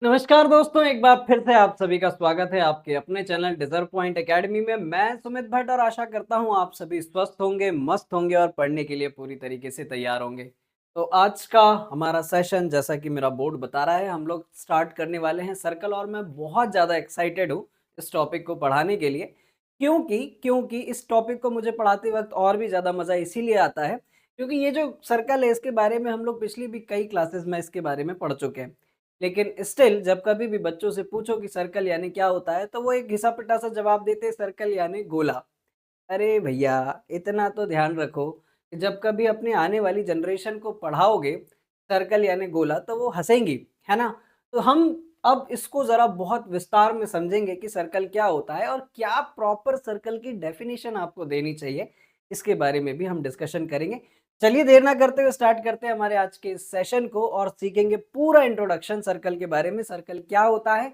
नमस्कार दोस्तों, एक बार फिर से आप सभी का स्वागत है आपके अपने चैनल डिज़र्व पॉइंट एकेडमी में। मैं सुमित भट्ट और आशा करता हूँ आप सभी स्वस्थ होंगे, मस्त होंगे और पढ़ने के लिए पूरी तरीके से तैयार होंगे। तो आज का हमारा सेशन जैसा कि मेरा बोर्ड बता रहा है, हम लोग स्टार्ट करने वाले हैं सर्कल और मैं बहुत ज़्यादा एक्साइटेड हूँ इस टॉपिक को पढ़ाने के लिए। क्योंकि इस टॉपिक को मुझे पढ़ाते वक़्त और भी ज़्यादा मज़ा इसीलिए आता है क्योंकि ये जो सर्कल है इसके बारे में हम लोग पिछली भी कई क्लासेस में इसके बारे में पढ़ चुके हैं। लेकिन स्टिल जब कभी भी बच्चों से पूछो कि सर्कल यानी क्या होता है, तो वो एक घिसा-पिटा सा जवाब देते हैं सर्कल यानी गोला। अरे भैया, इतना तो ध्यान रखो कि जब कभी अपनी आने वाली जनरेशन को पढ़ाओगे सर्कल यानी गोला तो वो हँसेंगी, है ना? तो हम अब इसको ज़रा बहुत विस्तार में समझेंगे कि सर्कल क्या होता है और क्या प्रॉपर सर्कल की डेफिनिशन आपको देनी चाहिए, इसके बारे में भी हम डिस्कशन करेंगे। चलिए देर ना करते हुए स्टार्ट करते हैं हमारे आज के इस सेशन को और सीखेंगे पूरा इंट्रोडक्शन सर्कल के बारे में। सर्कल क्या होता है,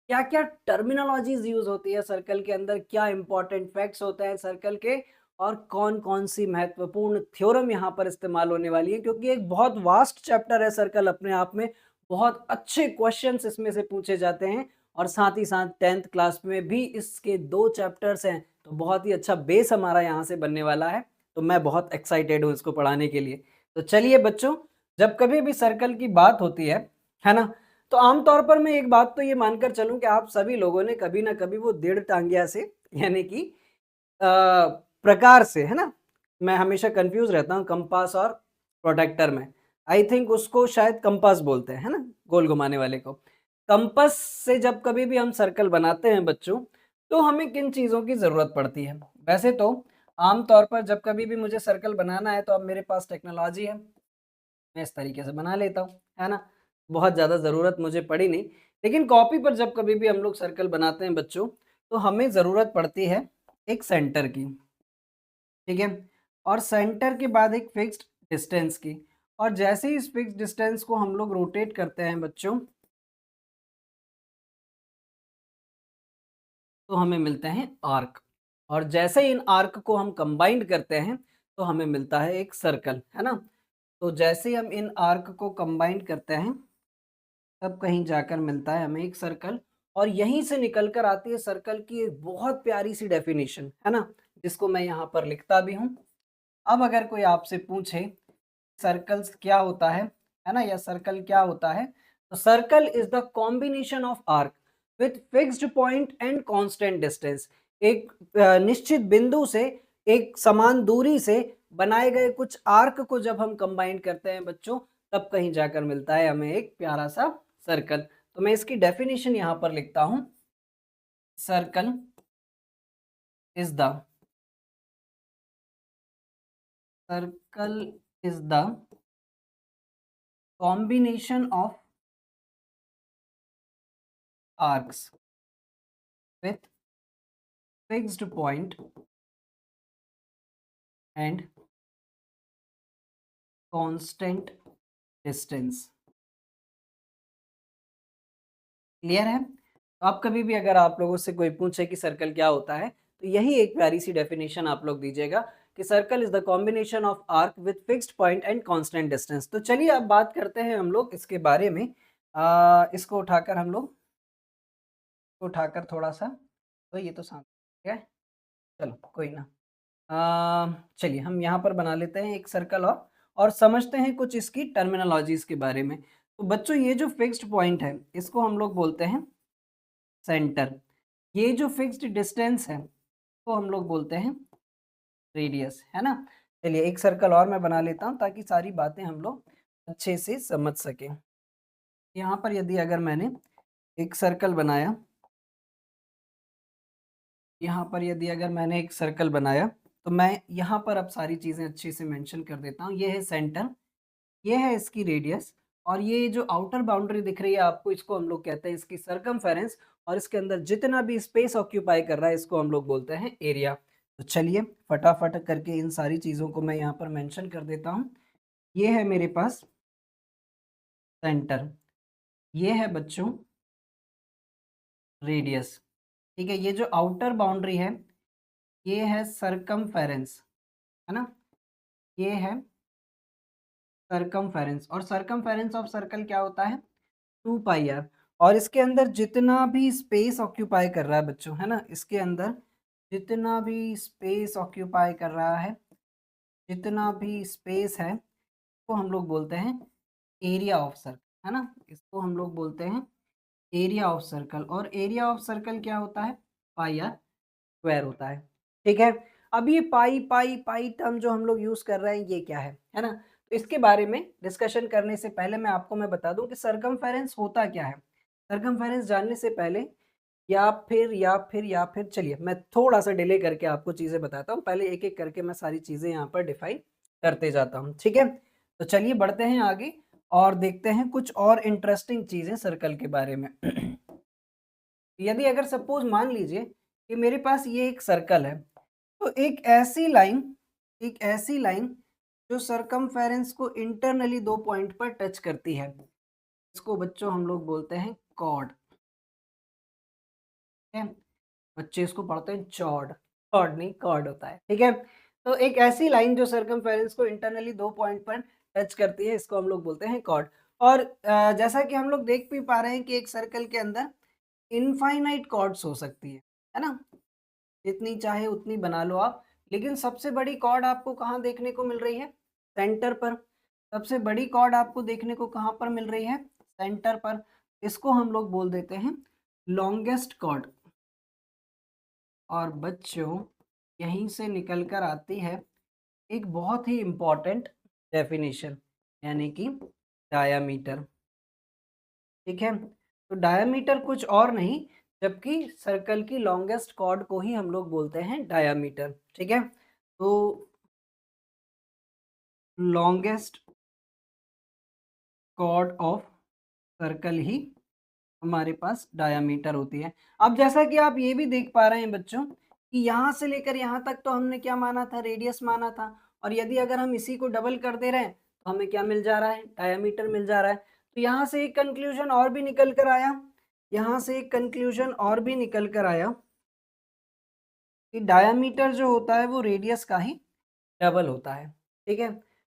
क्या-क्या टर्मिनोलॉजीज़ यूज़ होती है सर्कल के अंदर, क्या इंपॉर्टेंट फैक्ट्स होते हैं सर्कल के और कौन-कौन सी महत्वपूर्ण थ्योरम यहाँ पर इस्तेमाल होने वाली है क्योंकि एक बहुत वास्ट चैप्टर है सर्कल अपने आप में। बहुत अच्छे क्वेश्चंस इसमें से पूछे जाते हैं और साथ ही साथ 10th क्लास में भी इसके 2 चैप्टर्स हैं, तो बहुत ही अच्छा बेस हमारा यहाँ से बनने वाला है। तो मैं बहुत एक्साइटेड हूँ इसको पढ़ाने के लिए। तो चलिए बच्चों, जब कभी भी सर्कल की बात होती है ना? तो आम तौर पर मैं एक बात तो ये मानकर चलूँ कि आप सभी लोगों ने कभी ना कभी वो डेढ़ टांगिया से यानी कि अ, प्रकार से, है ना? मैं हमेशा कन्फ्यूज़ रहता हूँ कंपास और प्रोट्रैक्टर में। आई थिंक उसको शायद कंपास बोलते हैं, है ना? गोल घुमाने वाले को। कंपास से जब कभी भी हम सर्कल बनाते हैं बच्चों, तो हमें किन चीज़ों की ज़रूरत पड़ती है? वैसे तो आम तौर पर जब कभी भी मुझे सर्कल बनाना है तो अब मेरे पास टेक्नोलॉजी है। मैं इस तरीके से बना लेता हूँ, है ना? बहुत ज़्यादा ज़रूरत मुझे पड़ी नहीं। लेकिन कॉपी पर जब कभी भी हम लोग सर्कल बनाते हैं बच्चों, तो हमें ज़रूरत पड़ती है एक सेंटर की, ठीक है? और सेंटर के बाद एक फिक्स्ड डिस्टेंस की और जैसे ही इस फिक्स्ड डिस्टेंस को हम लोग रोटेट करते हैं बच्चों, तो हमें मिलते हैं आर्क और जैसे ही इन आर्क को हम कंबाइंड करते हैं, तो हमें मिलता है एक सर्कल, है ना? तो जैसे ही हम इन आर्क को कंबाइंड करते हैं तब कहीं जाकर मिलता है हमें एक सर्कल और यहीं से निकल कर आती है सर्कल की एक बहुत प्यारी सी डेफिनेशन, है ना? जिसको मैं यहाँ पर लिखता भी हूँ। अब अगर कोई आपसे पूछे सर्कल्स क्या होता है ना? या सर्कल क्या होता है? तो circle is the combination of arc with fixed point and constant distance. एक निश्चित बिंदु से एक समान दूरी से बनाए गए कुछ आर्क को जब हम कंबाइन करते हैं बच्चों, तब कहीं जाकर मिलता है हमें एक प्यारा सा सर्कल। तो मैं इसकी डेफिनेशन यहाँ पर लिखता हूँ। Circle is the circle is the combination of arcs with fixed point and constant distance। Clear है? तो अब कभी भी अगर आप लोगों से कोई पूछे कि सर्कल क्या होता है, तो यही एक प्यारी सी डेफिनेशन आप लोग दीजिएगा कि circle is the combination of arc with fixed point and constant distance. तो चलिए अब बात करते हैं हम लोग इसके बारे में। इसको उठाकर हम लोग उठाकर थोड़ा सा, तो ये तो सामने ठीक है, चलो कोई ना। चलिए हम यहाँ पर बना लेते हैं एक सर्कल और समझते हैं कुछ इसकी टर्मिनोलॉजीज़ के बारे में। तो बच्चों ये जो फिक्स्ड पॉइंट है, इसको हम लोग बोलते हैं सेंटर। ये जो फिक्स्ड डिस्टेंस है, तो हम लोग बोलते हैं रेडियस, है ना? चलिए एक सर्कल और मैं बना लेता हूँ ताकि सारी बातें हम लोग अच्छे से समझ सकें। यहाँ पर यदि अगर मैंने एक सर्कल बनाया, यहाँ पर यदि अगर मैंने एक सर्कल बनाया, तो मैं यहाँ पर अब सारी चीज़ें अच्छे से मेंशन कर देता हूँ। ये है सेंटर, ये है इसकी रेडियस और ये जो आउटर बाउंड्री दिख रही है आपको, इसको हम लोग कहते हैं इसकी सरकमफेरेंस और इसके अंदर जितना भी स्पेस ऑक्यूपाई कर रहा है इसको हम लोग बोलते हैं एरिया। तो चलिए फटाफट करके इन सारी चीज़ों को मैं यहाँ पर मेंशन कर देता हूँ। ये है मेरे पास सेंटर, ये है बच्चों रेडियस, ठीक है? ये जो आउटर बाउंड्री है, ये है सरकमफेरेंस, है ना? ये है सरकमफेरेंस और सरकमफेरेंस ऑफ सर्कल क्या होता है? 2 पाई आर। और इसके अंदर जितना भी स्पेस ऑक्यूपाई कर रहा है बच्चों, है ना, इसके अंदर जितना भी स्पेस ऑक्यूपाई कर रहा है, जितना भी स्पेस है, इसको हम लोग बोलते हैं एरिया ऑफ सर्कल, है ना, इसको हम लोग बोलते हैं एरिया ऑफ सर्कल। और एरिया ऑफ सर्कल क्या होता है? पाई आर स्क्वायर होता है। ठीक है, अब ये पाई पाई पाई टर्म जो हम लोग यूज कर रहे हैं, ये क्या है ना, तो इसके बारे में डिस्कशन करने से पहले मैं बता दूं कि सरकमफेरेंस होता क्या है। सरकमफेरेंस जानने से पहले या फिर चलिए मैं थोड़ा सा डिले करके आपको चीजें बताता हूँ, पहले एक एक करके मैं सारी चीजें यहाँ पर डिफाइन करते जाता हूँ। ठीक है, तो चलिए बढ़ते हैं आगे और देखते हैं कुछ और इंटरेस्टिंग चीजें सर्कल के बारे में। यदि अगर सपोज मान लीजिए कि मेरे पास ये एक सर्कल है, तो एक ऐसी लाइन जो सरकमफेरेंस को इंटरनली 2 पॉइंट पर टच करती है, इसको बच्चों हम लोग बोलते हैं कॉर्ड। है, बच्चे इसको पढ़ते हैं चॉर्ड, कॉर्ड नहीं कॉर्ड होता है। ठीक है, तो एक ऐसी लाइन जो सरकमफेरेंस को इंटरनली 2 पॉइंट पर टच करती है, इसको हम लोग बोलते हैं कॉर्ड। और जैसा कि हम लोग देख भी पा रहे हैं कि एक सर्कल के अंदर इनफाइनाइट कॉर्ड्स हो सकती है ना, जितनी चाहे उतनी बना लो आप, लेकिन सबसे बड़ी कॉर्ड आपको कहाँ देखने को मिल रही है? सेंटर पर। सबसे बड़ी कॉर्ड आपको देखने को कहाँ पर मिल रही है? सेंटर पर। इसको हम लोग बोल देते हैं लॉन्गेस्ट कॉर्ड। और बच्चों यहीं से निकल कर आती है एक बहुत ही इम्पॉर्टेंट डेफिनेशन, यानी कि डायामीटर। ठीक है, तो डायामीटर कुछ और नहीं जबकि सर्कल की लॉन्गेस्ट कॉर्ड को ही हम लोग बोलते हैं डायामीटर। ठीक है, तो लॉन्गेस्ट कॉर्ड ऑफ सर्कल ही हमारे पास डायामीटर होती है। अब जैसा कि आप ये भी देख पा रहे हैं बच्चों कि यहाँ से लेकर यहाँ तक तो हमने क्या माना था? रेडियस माना था। और यदि अगर हम इसी को डबल कर दे रहे हैं तो हमें क्या मिल जा रहा है? डायामीटर मिल जा रहा है। तो यहाँ से एक कंक्लूजन और भी निकल कर आया, यहाँ से एक कंक्लूजन और भी निकल कर आया कि डायामीटर जो होता है वो रेडियस का ही डबल होता है। ठीक है,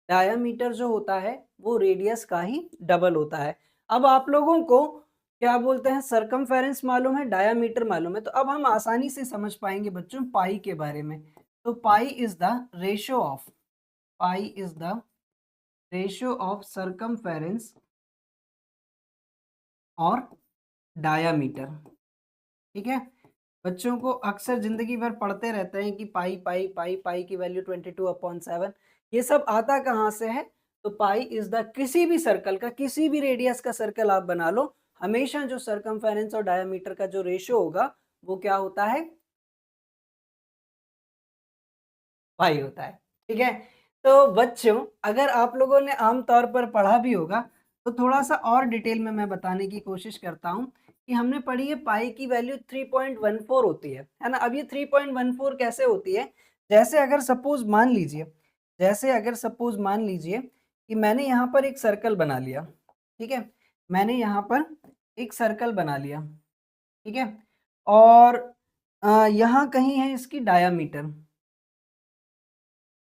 डायामीटर जो होता है वो रेडियस का ही डबल होता है। अब आप लोगों को क्या बोलते हैं? सरकमफेरेंस मालूम है, डायामीटर मालूम है, तो अब हम आसानी से समझ पाएंगे बच्चों पाई के बारे में। तो pi is the ratio of circumference और डायामीटर। ठीक है, बच्चों को अक्सर जिंदगी भर पढ़ते रहते हैं कि पाई पाई पाई पाई की वैल्यू 22/7। ये सब आता कहाँ से है? तो पाई इज द किसी भी सर्कल का, किसी भी रेडियस का सर्कल आप बना लो, हमेशा जो सरकमफेरेंस और डायमीटर का जो रेशियो होगा वो क्या होता है? पाई होता है। ठीक है, तो बच्चों अगर आप लोगों ने आमतौर पर पढ़ा भी होगा तो थोड़ा सा और डिटेल में मैं बताने की कोशिश करता हूँ कि हमने पढ़ी है पाई की वैल्यू 3.14 होती है ना। अब ये 3.14 कैसे होती है? जैसे अगर सपोज मान लीजिए, कि मैंने यहाँ पर एक सर्कल बना लिया। ठीक है, मैंने यहाँ पर एक सर्कल बना लिया। ठीक है, और यहाँ कहीं है इसकी डायामीटर।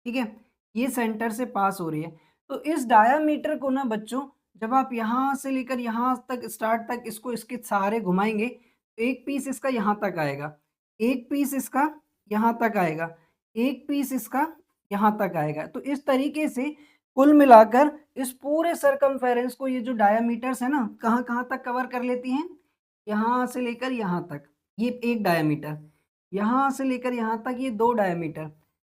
ठीक है, ये सेंटर से पास हो रही है। तो इस डायामीटर को ना बच्चों, जब आप यहाँ से लेकर यहाँ तक स्टार्ट तक इसको इसके सहारे घुमाएंगे तो एक पीस इसका यहाँ तक आएगा, एक पीस इसका यहाँ तक आएगा, एक पीस इसका यहाँ तक आएगा। तो इस तरीके से कुल मिलाकर इस पूरे सरकमफेरेंस को ये जो डायामीटर्स है ना, कहाँ कहाँ तक कवर कर लेती हैं? यहाँ से लेकर यहाँ तक ये एक डायामीटर, यहाँ से लेकर यहाँ तक ये 2 डायामीटर,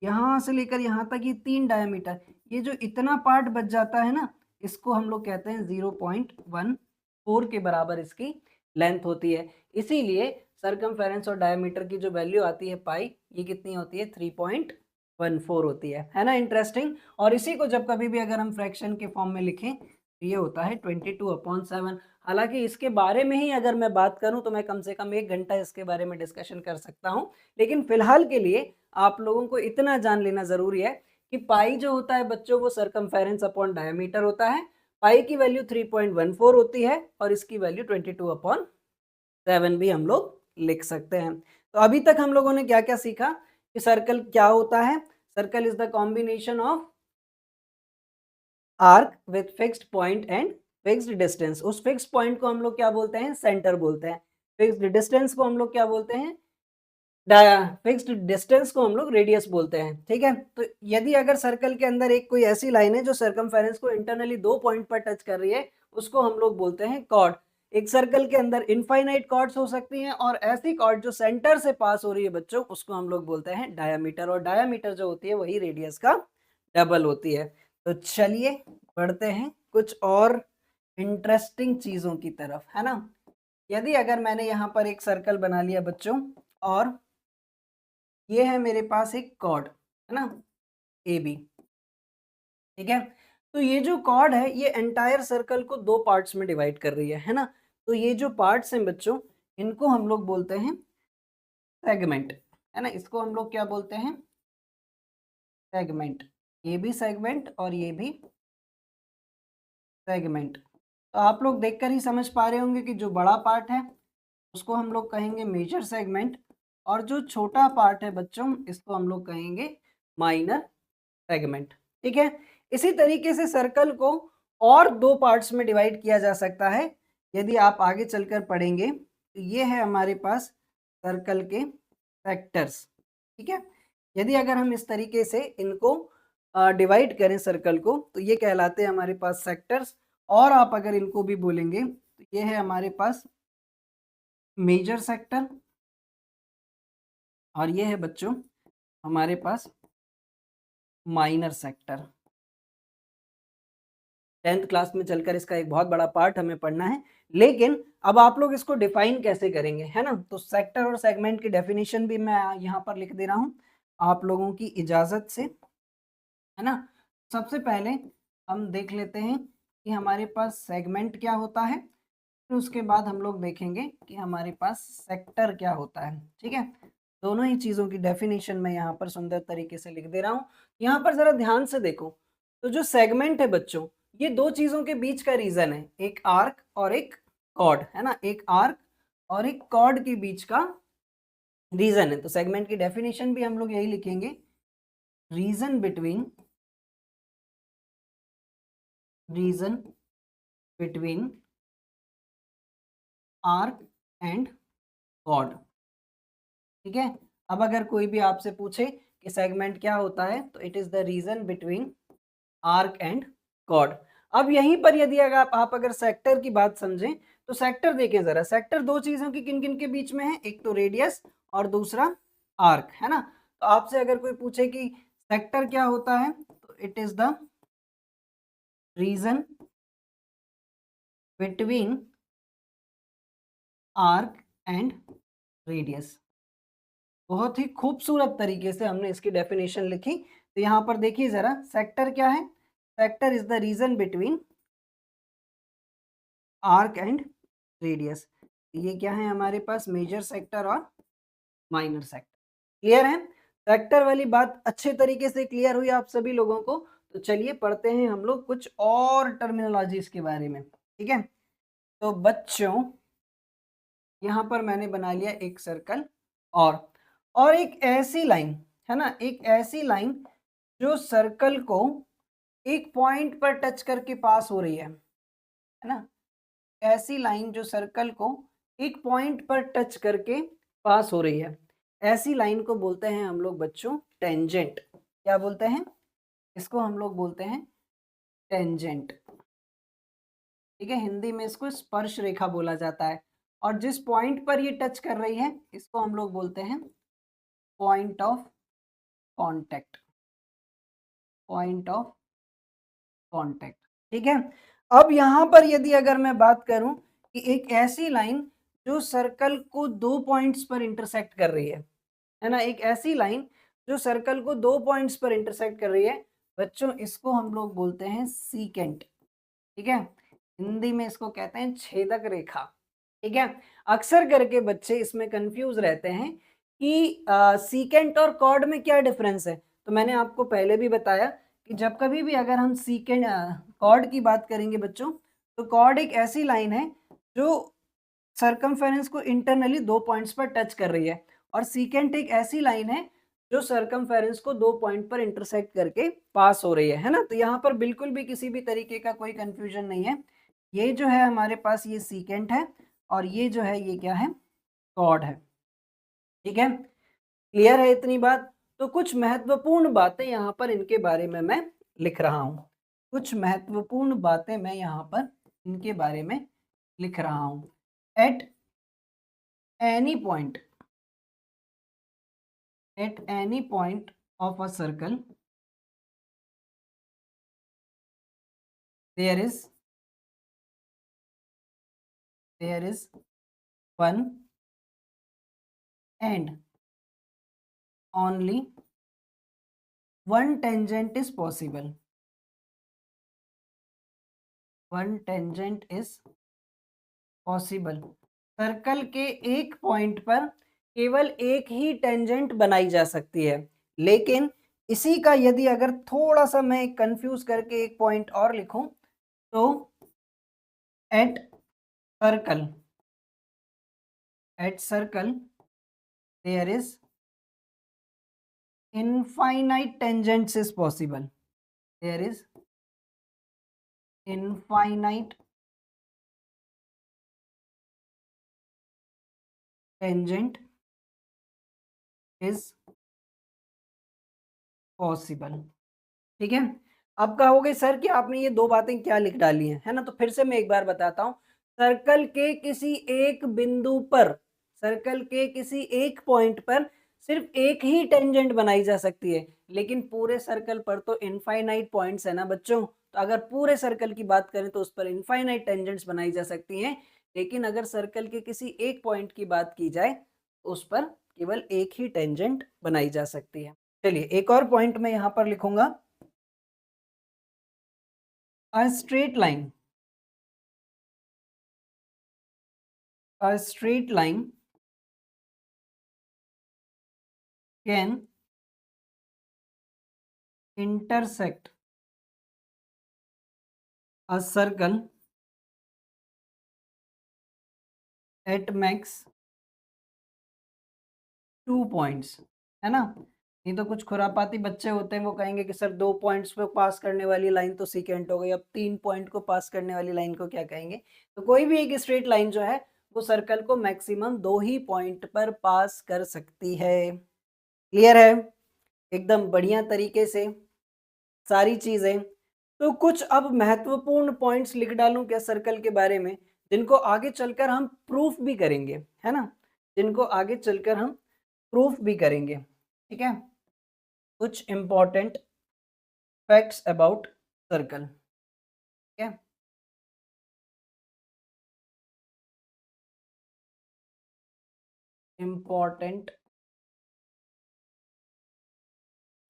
यहाँ से लेकर यहाँ तक ये 3 डायमीटर। ये जो इतना पार्ट बच जाता है ना, इसको हम लोग कहते हैं 0.14 के बराबर इसकी लेंथ होती है। इसीलिए सरकमफेरेंस और डायमीटर की जो वैल्यू आती है पाई, ये कितनी होती है? 3.14 होती है ना। इंटरेस्टिंग। और इसी को जब कभी भी अगर हम फ्रैक्शन के फॉर्म में लिखें तो ये होता है 22/7। हालांकि इसके बारे में ही अगर मैं बात करूं तो मैं कम से कम 1 घंटा इसके बारे में डिस्कशन कर सकता हूं, लेकिन फिलहाल के लिए आप लोगों को इतना जान लेना जरूरी है कि पाई जो होता है बच्चों वो सरकमफेरेंस अपॉन डायमीटर होता है। पाई की वैल्यू 3.14 होती है और इसकी वैल्यू 22/7 भी हम लोग लिख सकते हैं। तो अभी तक हम लोगों ने क्या क्या सीखा कि सर्कल क्या होता है? Circle is the combination of arc with fixed point and fixed distance, उस फिक्स पॉइंट को हम लोग क्या बोलते हैं, सेंटर बोलते हैं। फिक्स्ड डिस्टेंस को हम लोग क्या बोलते हैं, फिक्स्ड डिस्टेंस को हम लोग रेडियस बोलते हैं। ठीक है, तो यदि अगर सर्कल के अंदर एक कोई ऐसी लाइन है जो सर्कमफेरेंस को इंटरनली 2 पॉइंट पर टच कर रही है, उसको हम लोग बोलते हैं कॉर्ड। एक सर्कल के अंदर इनफाइनाइट कॉर्ड्स हो सकती हैं, और ऐसी कॉर्ड जो सेंटर से पास हो रही है बच्चों, उसको हम लोग बोलते हैं डायामीटर, और डायामीटर जो होती है वही रेडियस का डबल होती है। तो चलिए बढ़ते हैं कुछ और इंटरेस्टिंग चीजों की तरफ, है ना। यदि अगर मैंने यहाँ पर एक सर्कल बना लिया बच्चों, और ये है मेरे पास एक कॉर्ड, है ना, ए बी। ठीक है, तो ये जो कॉर्ड है ये एंटायर सर्कल को 2 पार्ट्स में डिवाइड कर रही है ना। तो ये जो पार्ट्स हैं बच्चों, इनको हम लोग बोलते हैं सेगमेंट, है ना। इसको हम लोग क्या बोलते हैं, सेगमेंट। ये भी सेगमेंट और ये भी सेगमेंट। तो आप लोग देखकर ही समझ पा रहे होंगे कि जो बड़ा पार्ट है उसको हम लोग कहेंगे मेजर सेगमेंट, और जो छोटा पार्ट है बच्चों इसको हम लोग कहेंगे माइनर सेगमेंट। ठीक है, इसी तरीके से सर्कल को और 2 पार्ट्स में डिवाइड किया जा सकता है। यदि आप आगे चलकर पढ़ेंगे तो ये है हमारे पास सर्कल के सेक्टर्स। ठीक है, यदि अगर हम इस तरीके से इनको डिवाइड करें सर्कल को, तो ये कहलाते हैं हमारे पास सेक्टर्स। और आप अगर इनको भी बोलेंगे तो ये है हमारे पास मेजर सेक्टर, और ये है बच्चों हमारे पास माइनर सेक्टर। 10th क्लास में चलकर इसका एक बहुत बड़ा पार्ट हमें पढ़ना है, लेकिन अब आप लोग इसको डिफाइन कैसे करेंगे, है ना। तो सेक्टर और सेगमेंट की डेफिनेशन भी मैं यहाँ पर लिख दे रहा हूँ आप लोगों की इजाज़त से, है ना। सबसे पहले हम देख लेते हैं कि हमारे पास सेगमेंट क्या होता है, फिर उसके बाद हम लोग देखेंगे कि हमारे पास सेक्टर क्या होता है। ठीक है, दोनों ही चीज़ों की डेफिनेशन मैं यहाँ पर सुंदर तरीके से लिख दे रहा हूँ। यहाँ पर ज़रा ध्यान से देखो, तो जो सेगमेंट है बच्चों, ये 2 चीज़ों के बीच का रीजन है, एक आर्क और एक कॉर्ड, है ना। एक आर्क और एक कॉर्ड के बीच का रीजन है। तो सेगमेंट की डेफिनेशन भी हम लोग यही लिखेंगे, region between arc and chord. ठीक है, अब अगर कोई भी आपसे पूछे कि सेगमेंट क्या होता है, तो it is the region between arc and chord. अब यहीं पर यदि अगर आप अगर सेक्टर की बात समझें, तो सेक्टर देखें जरा, सेक्टर 2 चीजों की किन किन के बीच में है, एक तो रेडियस और दूसरा आर्क, है ना। तो आपसे अगर कोई पूछे कि सेक्टर क्या होता है, तो it is the region between arc and radius. बहुत ही खूबसूरत तरीके से हमने इसकी डेफिनेशन लिखी। तो यहाँ पर देखिए जरा, सेक्टर क्या है, sector is the region between arc and radius. ये क्या है हमारे पास, मेजर सेक्टर और माइनर सेक्टर। क्लियर है, सेक्टर वाली बात अच्छे तरीके से क्लियर हुई आप सभी लोगों को। तो चलिए पढ़ते हैं हम लोग कुछ और टर्मिनोलॉजीज के बारे में। ठीक है, तो बच्चों यहाँ पर मैंने बना लिया एक सर्कल, और एक ऐसी लाइन, है ना, एक ऐसी लाइन जो सर्कल को एक पॉइंट पर टच करके पास हो रही है ना। ऐसी लाइन जो सर्कल को एक पॉइंट पर टच करके पास हो रही है, ऐसी लाइन को बोलते हैं हम लोग बच्चों टेंजेंट। क्या बोलते हैं इसको, हम लोग बोलते हैं टेंजेंट। ठीक है, हिंदी में इसको स्पर्श रेखा बोला जाता है। और जिस पॉइंट पर ये टच कर रही है, इसको हम लोग बोलते हैं point of contact, point of contact. ठीक है, अब यहाँ पर यदि अगर मैं बात करूं कि एक ऐसी लाइन जो सर्कल को 2 पॉइंट्स पर इंटरसेक्ट कर रही है ना, एक ऐसी लाइन जो सर्कल को 2 पॉइंट्स पर इंटरसेक्ट कर रही है बच्चों, इसको हम लोग बोलते हैं सीकेंट। ठीक है, हिंदी में इसको कहते हैं छेदक रेखा। ठीक है, अक्सर करके बच्चे इसमें कंफ्यूज रहते हैं कि सीकेंट और कॉर्ड में क्या डिफरेंस है। तो मैंने आपको पहले भी बताया कि जब कभी भी अगर हम सीकेंट कॉर्ड की बात करेंगे बच्चों, तो कॉर्ड एक ऐसी लाइन है जो सर्कमफेरेंस को इंटरनली 2 पॉइंट्स पर टच कर रही है, और सीकेंट एक ऐसी लाइन है जो सर्कमफेरेंस को 2 पॉइंट पर इंटरसेक्ट करके पास हो रही है ना। तो यहाँ पर बिल्कुल भी किसी भी तरीके का कोई कंफ्यूजन नहीं है। ये जो है हमारे पास ये सीकेंट है और ये जो है ये क्या है, कॉर्ड है। ठीक है, क्लियर है इतनी बात? तो कुछ महत्वपूर्ण बातें यहाँ पर इनके बारे में मैं लिख रहा हूँ। कुछ महत्वपूर्ण बातें मैं यहाँ पर इनके बारे में लिख रहा हूँ। At any point, at any point of a circle there is one and only one tangent is possible. One tangent is possible. Circle के एक पॉइंट पर केवल एक ही टेंजेंट बनाई जा सकती है, लेकिन इसी का यदि अगर थोड़ा सा मैं कंफ्यूज करके एक पॉइंट और लिखूं तो at circle, at circle there is infinite tangents is possible. There is infinite tangent is possible. ठीक है, अब कहोगे सर कि आपने ये दो बातें क्या लिख डाली हैं, है ना? तो फिर से मैं एक बार बताता हूं। सर्कल के किसी एक बिंदु पर, सर्कल के किसी एक पॉइंट पर सिर्फ एक ही टेंजेंट बनाई जा सकती है, लेकिन पूरे सर्कल पर तो इनफाइनाइट पॉइंट्स है ना बच्चों। तो अगर पूरे सर्कल की बात करें तो उस पर इनफाइनाइट टेंजेंट्स बनाई जा सकती हैं, लेकिन अगर सर्कल के किसी एक पॉइंट की बात की जाए तो उस पर केवल एक ही टेंजेंट बनाई जा सकती है। चलिए एक और पॉइंट मैं यहां पर लिखूंगा, a straight line, a straight line can intersect a circle at max 2 points, है ना? नहीं तो कुछ खुरापाती बच्चे होते हैं, वो कहेंगे कि सर 2 पॉइंट्स पे पास करने वाली लाइन तो सीकेंट हो गई, अब 3 पॉइंट को पास करने वाली लाइन को क्या कहेंगे? तो कोई भी एक स्ट्रेट लाइन जो है वो सर्कल को मैक्सिमम 2 ही पॉइंट पर पास कर सकती है। क्लियर है? एकदम बढ़िया तरीके से सारी चीजें। तो कुछ अब महत्वपूर्ण पॉइंट्स लिख डालूं क्या सर्कल के बारे में, जिनको आगे चलकर हम प्रूफ भी करेंगे, है ना? जिनको आगे चलकर हम प्रूफ भी करेंगे। ठीक है, कुछ इंपॉर्टेंट फैक्ट्स अबाउट सर्कल। ठीक है, इंपॉर्टेंट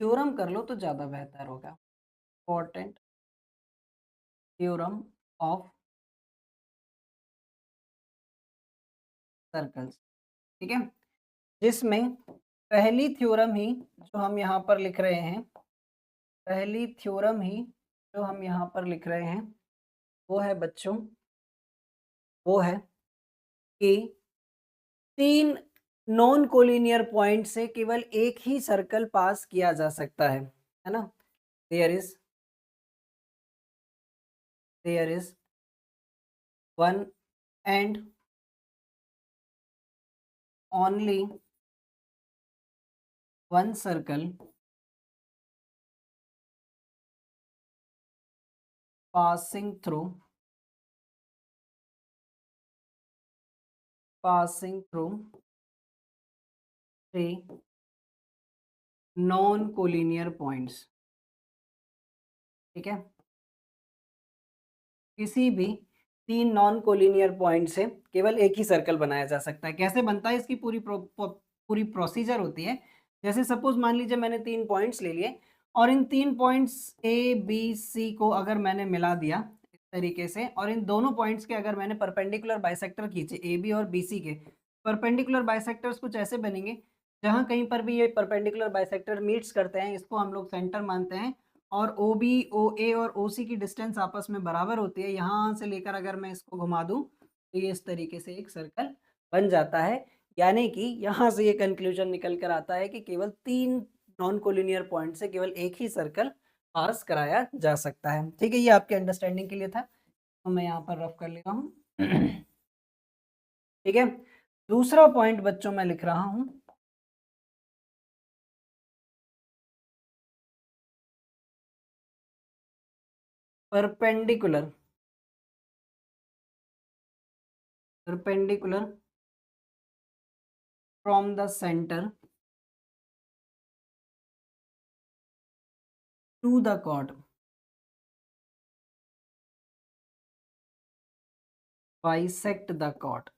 थ्योरम कर लो तो ज्यादा बेहतर होगा। Important theorem of circles. ठीक है, जिसमें पहली थ्योरम ही जो हम यहाँ पर लिख रहे हैं, पहली थ्योरम ही जो हम यहाँ पर लिख रहे हैं वो है बच्चों, वो है कि 3 नॉन कोलिनियर पॉइंट से केवल एक ही सर्कल पास किया जा सकता है ना? There is one and only one circle passing through three non collinear points. ठीक है, किसी भी 3 नॉन कोलिनियर पॉइंट से केवल एक ही सर्कल बनाया जा सकता है। कैसे बनता है, इसकी पूरी प्रोसीजर होती है। जैसे सपोज मान लीजिए मैंने 3 पॉइंट्स ले लिए और इन 3 पॉइंट्स ए बी सी को अगर मैंने मिला दिया इस तरीके से, और इन दोनों पॉइंट्स के अगर मैंने परपेंडिकुलर बाइसेक्टर खींचे ए बी और बी सी के, परपेंडिकुलर बाइसेक्टर्स कुछ ऐसे बनेंगे जहां कहीं पर भी ये परपेंडिकुलर बाइसेक्टर मीट्स करते हैं, इसको हम लोग सेंटर मानते हैं, और ओ बी ओ ए और ओ सी की डिस्टेंस आपस में बराबर होती है। यहाँ से लेकर अगर मैं इसको घुमा दूं तो ये इस तरीके से एक सर्कल बन जाता है। यानी कि यहाँ से ये कंक्लूजन निकल कर आता है कि केवल 3 नॉन कोलिनियर पॉइंट से केवल एक ही सर्कल पास कराया जा सकता है। ठीक है, ये आपके अंडरस्टैंडिंग के लिए था। तो मैं यहाँ पर रफ कर ले रहा हूँ। ठीक है, दूसरा पॉइंट बच्चों मैं लिख रहा हूँ, perpendicular, perpendicular from the centre to the chord, bisect the chord,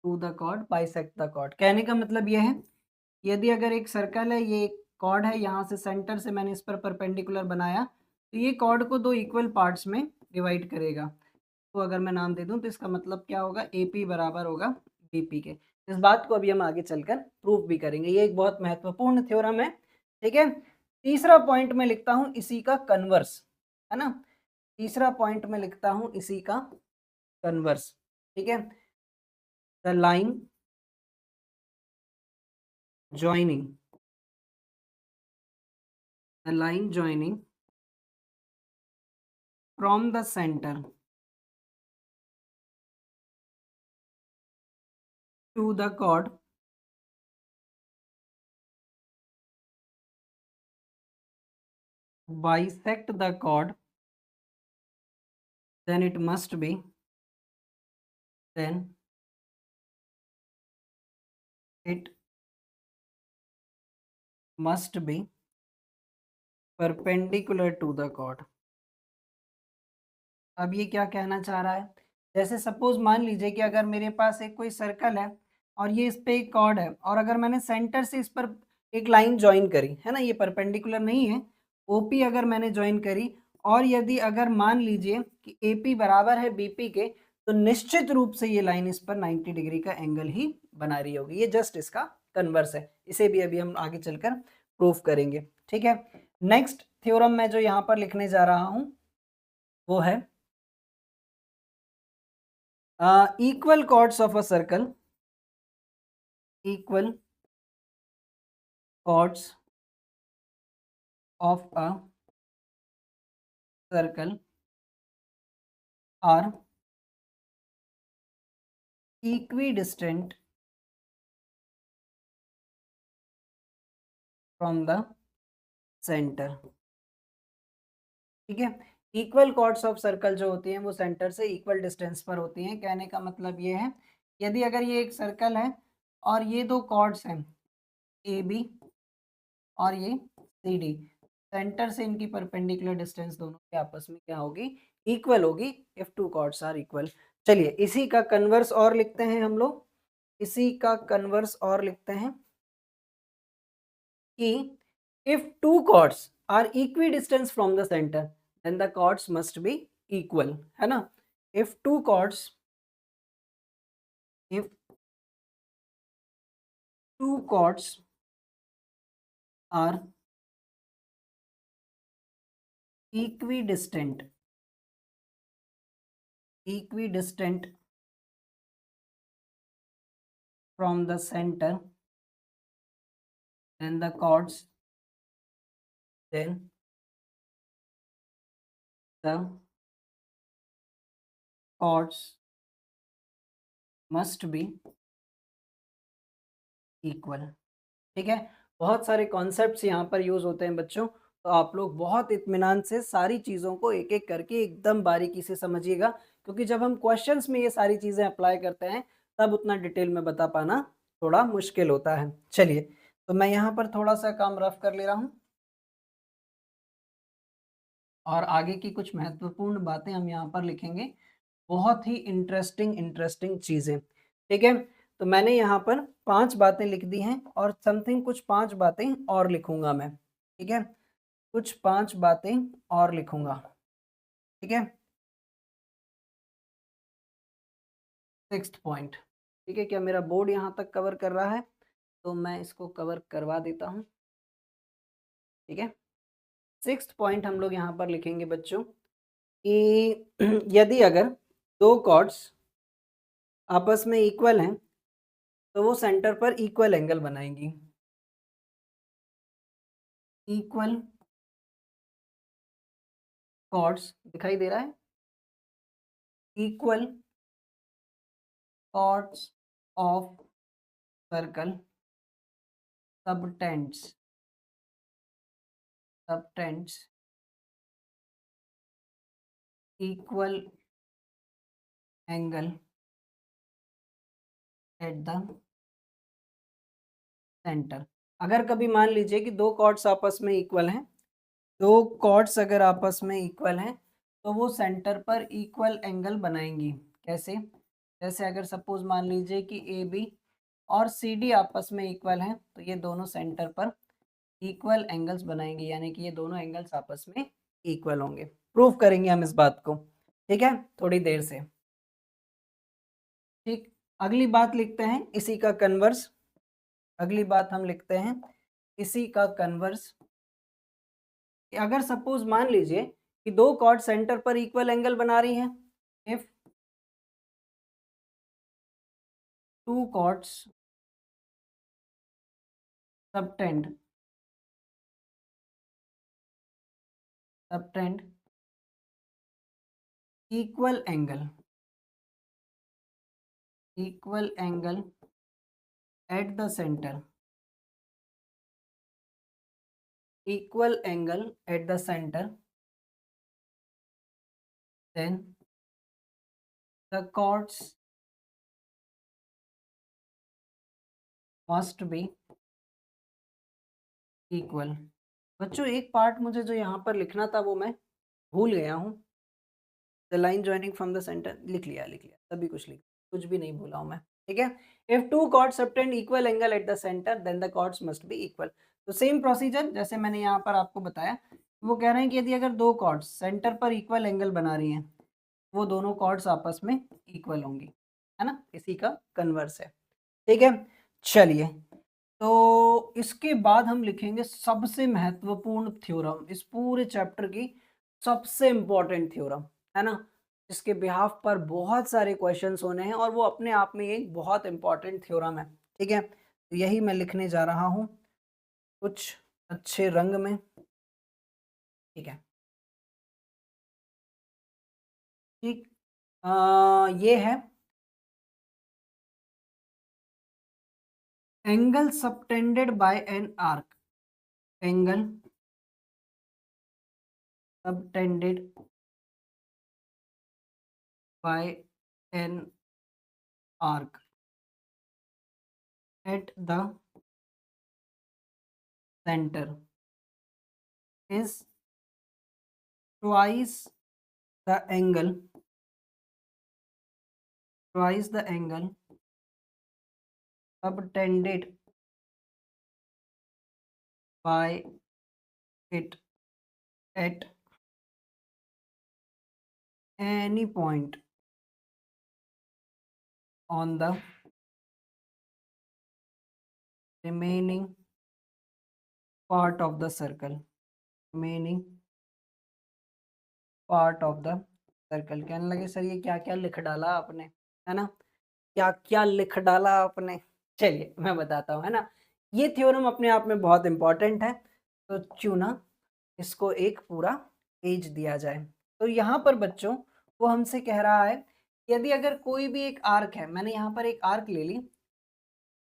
to the chord, bisect the chord. कहने का मतलब ये है, यदि अगर एक सर्कल है, ये एक कॉर्ड है, यहाँ से सेंटर से मैंने इस पर परपेंडिकुलर बनाया, तो ये कॉर्ड को दो इक्वल पार्ट्स में डिवाइड करेगा। तो अगर मैं नाम दे दूं तो इसका मतलब क्या होगा, AP बराबर होगा BP के। इस बात को अभी हम आगे चलकर प्रूफ भी करेंगे, ये एक बहुत महत्वपूर्ण थ्योरम है। ठीक है, तीसरा पॉइंट में लिखता हूं इसी का कन्वर्स, है ना, तीसरा पॉइंट में लिखता हूं इसी का कन्वर्स। ठीक है, the line joining, the line joining from the centre to the chord bisect the chord, then it must be, then it must be perpendicular to the chord। अब ये क्या कहना चाह रहा है, जैसे सपोज मान लीजिए कि अगर मेरे पास एक कोई सर्कल है और ये इस पे एक कॉर्ड है, और अगर मैंने सेंटर से इस पर एक लाइन ज्वाइन करी है ना, ये परपेंडिकुलर नहीं है, OP अगर मैंने ज्वाइन करी, और यदि अगर मान लीजिए कि AP बराबर है BP के, तो निश्चित रूप से ये लाइन इस पर 90 डिग्री का एंगल ही बना रही होगी। ये जस्ट इसका कन्वर्स है, इसे भी अभी हम आगे चलकर प्रूफ करेंगे। ठीक है, नेक्स्ट थ्योरम मैं जो यहाँ पर लिखने जा रहा हूँ वो है equal chords of a circle, equal chords of a circle are equidistant from the center। ठीक है, इक्वल कॉर्ड्स ऑफ सर्कल जो होती हैं वो सेंटर से इक्वल डिस्टेंस पर होती हैं। कहने का मतलब ये है, यदि अगर ये एक सर्कल है और ये दो कॉर्ड्स हैं AB और ये CD, सेंटर से इनकी परपेंडिकुलर डिस्टेंस दोनों के आपस में क्या होगी, इक्वल होगी, if two chords are equal. चलिए इसी का कन्वर्स और लिखते हैं हम लोग, इसी का कन्वर्स और लिखते हैं कि if two chords are equidistant from the centre then the chords must be equal, है ना। If two chords, if two chords are equidistant, equidistant from the center, then the chords, then the chords must be equal। ठीक है, बहुत सारे concepts यहाँ पर use होते हैं बच्चों, तो आप लोग बहुत इत्मीनान से सारी चीज़ों को एक एक करके एकदम बारीकी से समझिएगा, क्योंकि जब हम क्वेश्चंस में ये सारी चीज़ें अप्लाई करते हैं तब उतना डिटेल में बता पाना थोड़ा मुश्किल होता है। चलिए, तो मैं यहाँ पर थोड़ा सा काम रफ कर ले रहा हूँ और आगे की कुछ महत्वपूर्ण बातें हम यहाँ पर लिखेंगे, बहुत ही इंटरेस्टिंग इंटरेस्टिंग चीज़ें। ठीक है, तो मैंने यहाँ पर 5 बातें लिख दी हैं और समथिंग कुछ 5 बातें और लिखूंगा मैं। ठीक है, कुछ 5 बातें और लिखूंगा। ठीक है, 6th पॉइंट। ठीक है, क्या मेरा बोर्ड यहाँ तक कवर कर रहा है? तो मैं इसको कवर करवा देता हूँ। ठीक है, 6th पॉइंट हम लोग यहाँ पर लिखेंगे बच्चों कि यदि अगर दो कॉर्ड्स आपस में इक्वल हैं तो वो सेंटर पर इक्वल एंगल बनाएंगी। इक्वल कॉर्ड्स दिखाई दे रहा है, equal chords of circle subtends equal angle at the centre. अगर कभी मान लीजिए कि दो कॉर्ड्स आपस में इक्वल हैं, दो कॉर्ड्स अगर आपस में इक्वल हैं तो वो सेंटर पर इक्वल एंगल बनाएंगी। कैसे? जैसे अगर सपोज मान लीजिए कि ए बी और सी डी आपस में इक्वल हैं तो ये दोनों सेंटर पर इक्वल एंगल्स बनाएंगे, यानी कि ये दोनों एंगल्स आपस में इक्वल होंगे। प्रूफ करेंगे हम इस बात को, ठीक है, थोड़ी देर से। ठीक, अगली बात लिखते हैं इसी का कन्वर्स। अगली बात हम लिखते हैं इसी का कन्वर्स। अगर सपोज मान लीजिए कि दो कॉर्ड सेंटर पर इक्वल एंगल बना रही हैं, if two chords subtend equal angle at the centre, equal angle at the center, then the chords must be equal। बच्चों एक पार्ट मुझे जो यहाँ पर लिखना था वो मैं भूल गया हूँ। The line joining from the centre लिख लिया सभी कुछ लिख, कुछ भी नहीं भूला हूँ मैं, ठीक है। If two chords subtend equal angle at the centre then the chords must be equal. तो सेम प्रोसीजर जैसे मैंने यहाँ पर आपको बताया, वो कह रहे हैं कि यदि अगर दो कॉर्ड्स सेंटर पर इक्वल एंगल बना रही हैं वो दोनों कॉर्ड्स आपस में इक्वल होंगी, है ना, इसी का कन्वर्स है, ठीक है। चलिए, तो इसके बाद हम लिखेंगे सबसे महत्वपूर्ण थ्योरम, इस पूरे चैप्टर की सबसे इंपॉर्टेंट थ्योरम, है ना, जिसके बिहाफ पर बहुत सारे क्वेश्चंस होने हैं और वो अपने आप में एक बहुत इंपॉर्टेंट थ्योरम है, ठीक है। तो यही मैं लिखने जा रहा हूँ कुछ अच्छे रंग में, ठीक है। ठीक, ये है angle subtended bye an arc, angle subtended by an arc at the center is twice the angle subtended by it at any point on the remaining part of the circle, कहने लगे सर ये क्या क्या लिख डाला आपने, है ना, क्या क्या लिख डाला आपने। चलिए मैं बताता हूँ, है ना, ये थ्योरम अपने आप में बहुत इंपॉर्टेंट है। तो क्यों ना इसको एक पूरा पेज दिया जाए। तो यहाँ पर बच्चों वो हमसे कह रहा है यदि अगर कोई भी एक आर्क है, मैंने यहाँ पर एक आर्क ले ली,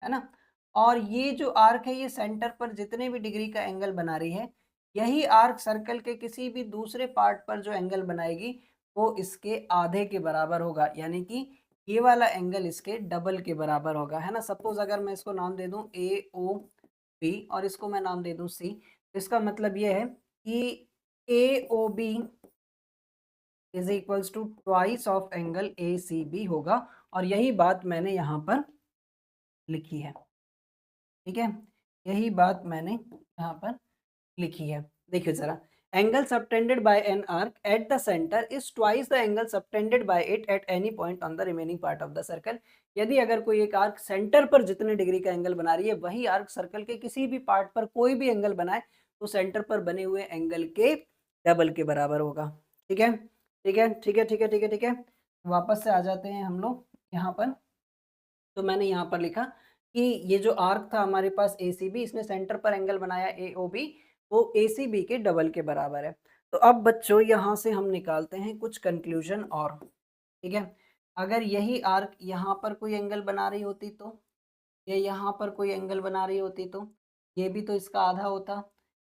है ना, और ये जो आर्क है ये सेंटर पर जितने भी डिग्री का एंगल बना रही है, यही आर्क सर्कल के किसी भी दूसरे पार्ट पर जो एंगल बनाएगी वो इसके आधे के बराबर होगा, यानी कि ये वाला एंगल इसके डबल के बराबर होगा, है ना। सपोज अगर मैं इसको नाम दे दूं ए ओ बी और इसको मैं नाम दे दूं सी, तो इसका मतलब ये है कि A O B is equals to twice of angle A C B होगा, और यही बात मैंने यहाँ पर लिखी है, ठीक है, यही बात मैंने यहाँ पर लिखी है। देखिए जरा, angle subtended bye an arc eight the centre is twice the angle subtended bye it at any point on the remaining part of the circle. यदि अगर कोई एक आर्क सेंटर पर जितने डिग्री का एंगल बना रही है वही आर्क सर्कल के किसी भी पार्ट पर कोई भी एंगल बनाए तो सेंटर पर बने हुए एंगल के डबल के बराबर होगा, ठीक है, ठीक है, ठीक है, ठीक है, ठीक है, ठीक है। वापस से आ जाते हैं हम लोग यहाँ पर। तो मैंने यहाँ पर लिखा कि ये जो आर्क था हमारे पास ए सी बी, इसने सेंटर पर एंगल बनाया ए ओ बी, वो ए सी बी के डबल के बराबर है। तो अब बच्चों यहाँ से हम निकालते हैं कुछ कंक्लूजन और, ठीक है। अगर यही आर्क यहाँ पर कोई एंगल बना रही होती तो, ये यहाँ पर कोई एंगल बना रही होती तो ये भी तो इसका आधा होता,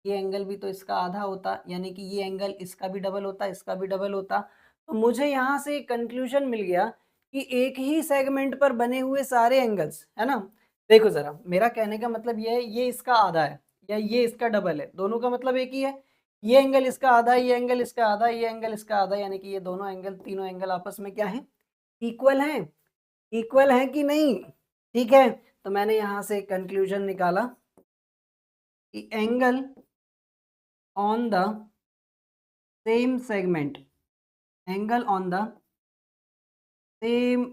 ये एंगल भी तो इसका आधा होता, यानी कि ये एंगल इसका भी डबल होता, इसका भी डबल होता। तो मुझे यहाँ से एक कंक्लूजन मिल गया कि एक ही सेगमेंट पर बने हुए सारे एंगल्स, है ना। देखो जरा, मेरा कहने का मतलब ये है, ये इसका आधा है या ये इसका डबल है, दोनों का मतलब एक ही है। ये एंगल इसका आधा, ये एंगल इसका आधा, ये एंगल इसका आधा, यानी कि ये दोनों एंगल, तीनों एंगल आपस में क्या है, इक्वल हैं। इक्वल है कि नहीं, ठीक है। तो मैंने यहाँ से कंक्लूजन निकाला कि angle on the same segment, angle on the same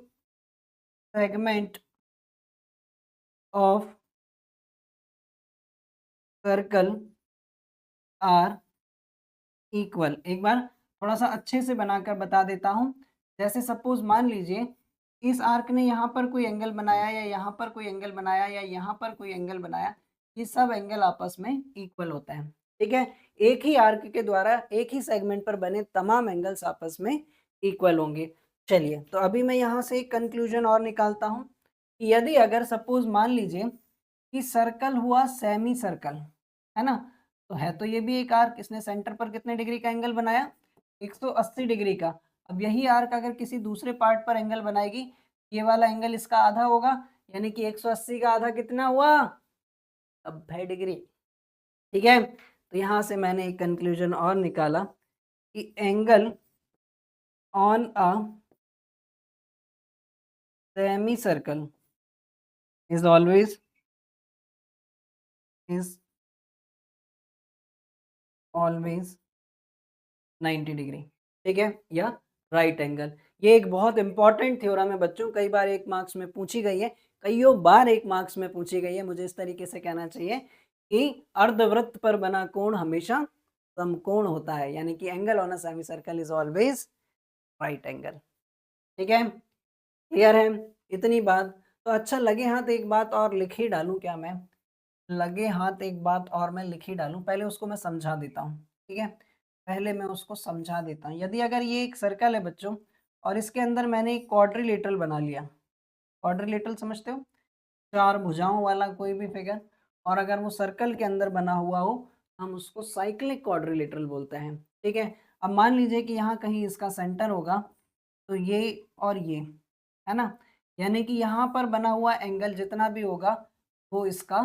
segment of circle are equal. एक बार थोड़ा सा अच्छे से बनाकर बता देता हूँ। जैसे सपोज मान लीजिए इस आर्क ने यहाँ पर कोई एंगल बनाया या यहाँ पर कोई एंगल बनाया या यहाँ पर कोई एंगल बनाया, ये सब एंगल आपस में इक्वल होता है, ठीक है। एक ही आर्क के द्वारा एक ही सेगमेंट पर बने तमाम एंगल्स आपस में इक्वल होंगे। चलिए, तो अभी मैं यहाँ से एक कंक्लूजन और निकालता हूँ कि यदि अगर सपोज मान लीजिए कि सर्कल हुआ सेमी सर्कल, है ना, तो है तो ये भी एक आर्क, इसने सेंटर पर कितने डिग्री का एंगल बनाया, 180 डिग्री का। अब यही आर्क अगर किसी दूसरे पार्ट पर एंगल बनाएगी, ये वाला एंगल इसका आधा होगा, यानी कि 180 का आधा कितना हुआ, 90 डिग्री, ठीक है। तो यहाँ से मैंने एक कंक्लूजन और निकाला कि angle on a semi circle is always is always 90 degree, ठीक है, या राइट एंगल। ये एक बहुत इंपॉर्टेंट थ्योरम है बच्चों, कई बार एक मार्क्स में पूछी गई है, कईयों बार एक मार्क्स में पूछी गई है। मुझे इस तरीके से कहना चाहिए कि अर्धवृत्त पर बना कोण हमेशा समकोण होता है, यानी कि angle on a semi circle is always right angle, ठीक है। क्लियर है इतनी बात। तो अच्छा, लगे हाथ एक बात और लिख ही डालूं क्या मैं, लगे हाथ एक बात और मैं लिख ही डालूं, पहले उसको मैं समझा देता हूँ, ठीक है। पहले मैं उसको समझा देता हूँ। यदि अगर ये एक सर्कल है बच्चों और इसके अंदर मैंने एक क्वाड्रिलेटरल बना लिया, क्वाड्रिलेटरल समझते हो, चार भुजाओं वाला कोई भी फिगर, और अगर वो सर्कल के अंदर बना हुआ हो, हम उसको साइक्लिक क्वाड्रिलेटरल बोलते हैं, ठीक है। अब मान लीजिए कि यहाँ कहीं इसका सेंटर होगा, तो ये और ये, है ना, यानी कि यहाँ पर बना हुआ एंगल जितना भी होगा वो इसका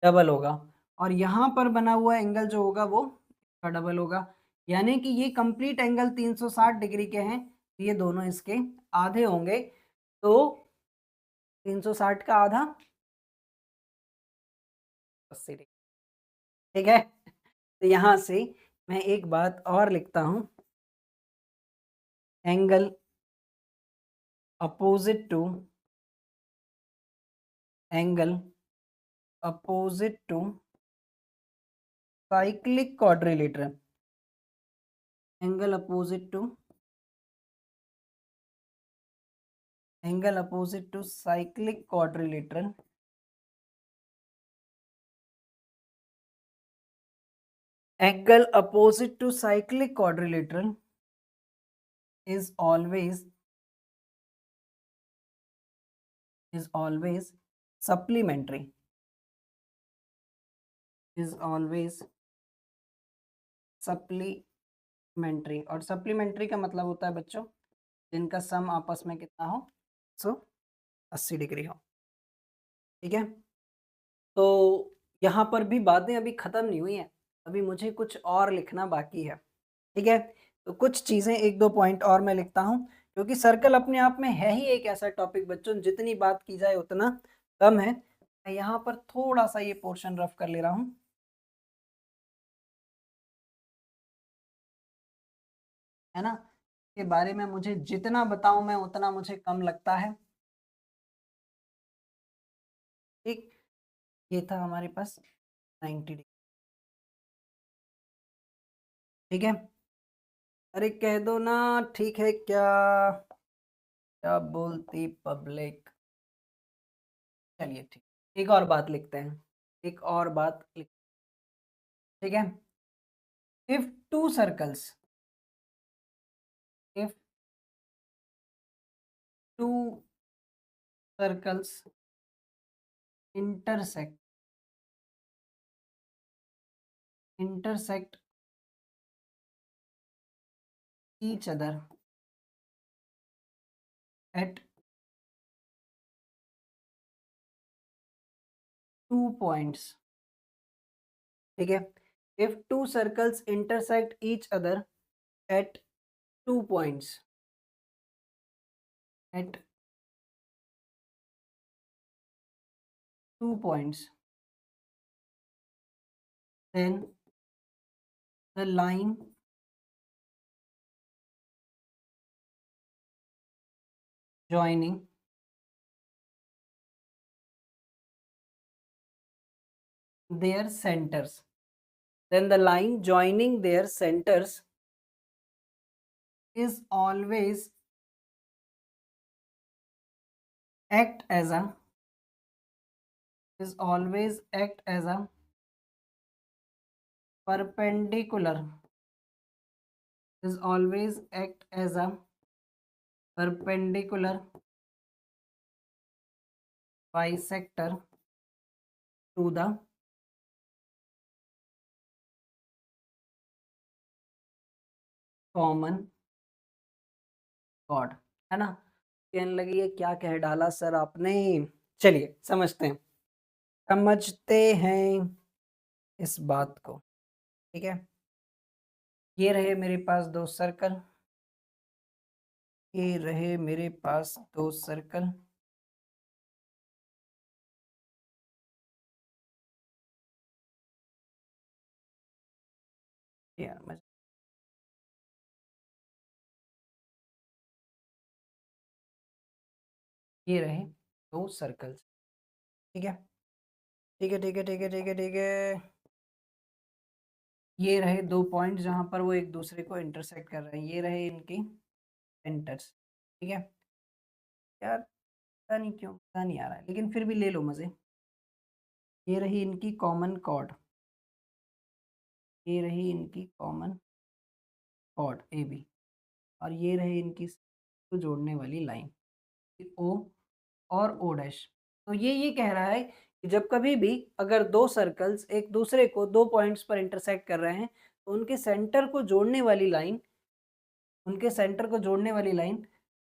डबल होगा, और यहाँ पर बना हुआ एंगल जो होगा वो इसका डबल होगा, यानी कि ये कंप्लीट एंगल 360 डिग्री के हैं, तो ये दोनों इसके आधे होंगे। तो 360 का आधा 80 डिग्री, ठीक है। तो यहाँ से मैं एक बात और लिखता हूँ, angle opposite to angle opposite to cyclic quadrilateral, angle opposite to cyclic quadrilateral angle opposite to cyclic quadrilateral is always supplementary, is always supplementary, और supplementary का मतलब होता है बच्चों जिनका सम आपस में कितना हो, 180 डिग्री हो, ठीक है। तो यहाँ पर भी बातें अभी खत्म नहीं हुई हैं, अभी मुझे कुछ और लिखना बाकी है, ठीक है। तो कुछ चीज़ें, एक दो पॉइंट और मैं लिखता हूँ, क्योंकि सर्कल अपने आप में है ही एक ऐसा टॉपिक बच्चों, जितनी बात की जाए उतना कम है। मैं यहाँ पर थोड़ा सा ये पोर्शन रफ कर ले रहा हूँ, है ना, के बारे में मुझे जितना बताऊं मैं उतना मुझे कम लगता है, ठीक। ये था हमारे पास 90 डिग्री, ठीक है। अरे कह दो ना, ठीक है क्या, क्या बोलती पब्लिक। चलिए ठीक, एक और बात लिखते हैं, एक और बात लिख, ठीक है। If two circles, if two circles intersect each other at 2 points. ठीक है, if two circles intersect each other at 2 points, at 2 points, then the line joining their centers, then the line joining their centers is always act as a perpendicular, is always act as a perpendicular bisector to the common chord, है ना। कहने लगी ये क्या कह डाला sir आपने। चलिए समझते हैं इस बात को। ठीक है, ये रहे मेरे पास दो सर्कल, ये रहे मेरे पास दो सर्कल, यार ये रहे दो सर्कल्स। ठीक है, ठीक है, ठीक है, ठीक है, ठीक है, ठीक है, ये रहे दो पॉइंट जहां पर वो एक दूसरे को इंटरसेक्ट कर रहे हैं, ये रहे इनकी सेंटर्स। ठीक है यार, पता नहीं क्यों, पता नहीं आ रहा है, लेकिन फिर भी ले लो मजे। ये रही इनकी कॉमन कॉर्ड, ये रही इनकी कॉमन कॉर्ड ए बी, और ये रहे इनकी को जोड़ने वाली लाइन ओ और ओ डैश। तो ये कह रहा है कि जब कभी भी अगर दो सर्कल्स एक दूसरे को दो पॉइंट्स पर इंटरसेक्ट कर रहे हैं तो उनके सेंटर को जोड़ने वाली लाइन,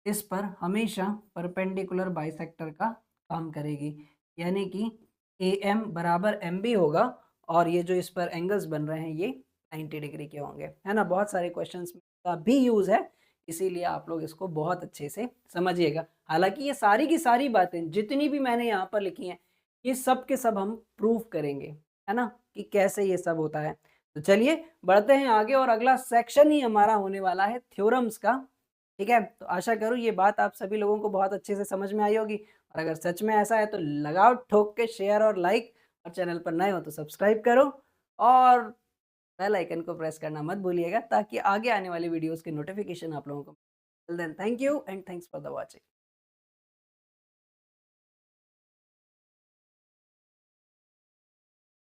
इस पर हमेशा परपेंडिकुलर बाइसेक्टर का काम करेगी, यानी कि ए एम बराबर एम बी होगा, और ये जो इस पर एंगल्स बन रहे हैं ये 90 डिग्री के होंगे, है ना। बहुत सारे क्वेश्चंस का भी यूज है, इसीलिए आप लोग इसको बहुत अच्छे से समझिएगा। हालांकि ये सारी की सारी बातें जितनी भी मैंने यहाँ पर लिखी हैं ये सब के सब हम प्रूव करेंगे, है ना, कि कैसे ये सब होता है। तो चलिए बढ़ते हैं आगे, और अगला सेक्शन ही हमारा होने वाला है थ्योरम्स का। ठीक है, तो आशा करूँ ये बात आप सभी लोगों को बहुत अच्छे से समझ में आई होगी, और अगर सच में ऐसा है तो लगाओ ठोक के शेयर और लाइक, और चैनल पर नए हो तो सब्सक्राइब करो, और बेल आइकन को प्रेस करना मत भूलिएगा ताकि आगे आने वाली वीडियोस के नोटिफिकेशन आप लोगों को मिल। Then thank you and thanks for the watching.